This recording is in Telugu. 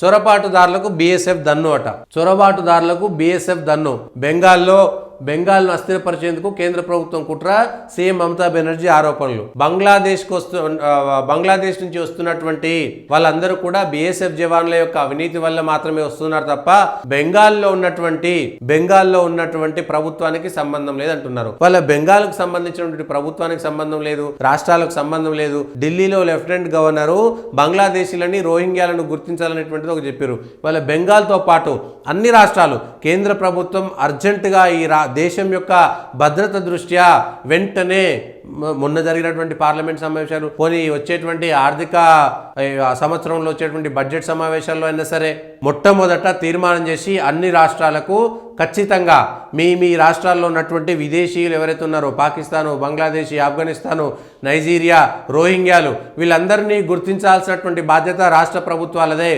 చొరబాటుదారులకు బీఎస్ఎఫ్ దన్ను అట. చొరబాటుదారులకు బీఎస్ఎఫ్ దన్ను. బెంగాల్ను అస్థిరపరిచేందుకు కేంద్ర ప్రభుత్వం కుట్ర, సీఎం మమతా బెనర్జీ ఆరోపణలు. బంగ్లాదేశ్ నుంచి వస్తున్నటువంటి వాళ్ళందరూ కూడా బీఎస్ఎఫ్ జవాన్ల యొక్క అవినీతి వల్ల మాత్రమే వస్తున్నారు తప్ప బెంగాల్లో ఉన్నటువంటి ప్రభుత్వానికి సంబంధం లేదంటున్నారు. వాళ్ళ బెంగాల్కు సంబంధించినటువంటి ప్రభుత్వానికి సంబంధం లేదు, రాష్ట్రాలకు సంబంధం లేదు. ఢిల్లీలో లెఫ్టినెంట్ గవర్నరు బంగ్లాదేశీలని, రోహింగ్యాలను గుర్తించాలనేటువంటిది ఒక చెప్పారు. వాళ్ళ బెంగాల్తో పాటు అన్ని రాష్ట్రాలు కేంద్ర ప్రభుత్వం అర్జెంటుగా ఈ దేశం యొక్క భద్రత దృష్ట్యా వెంటనే మొన్న జరిగినటువంటి పార్లమెంట్ సమావేశాలు, పోనీ వచ్చేటువంటి ఆర్థిక సంవత్సరంలో వచ్చేటువంటి బడ్జెట్ సమావేశాల్లో అయినా సరే మొట్టమొదట తీర్మానం చేసి అన్ని రాష్ట్రాలకు ఖచ్చితంగా మీ రాష్ట్రాల్లో ఉన్నటువంటి విదేశీయులు ఎవరైతే ఉన్నారో పాకిస్తాను, బంగ్లాదేశ్, ఆఫ్ఘనిస్తాను, నైజీరియా, రోహింగ్యాలు వీళ్ళందరినీ గుర్తించాల్సినటువంటి బాధ్యత రాష్ట్ర ప్రభుత్వాలదే.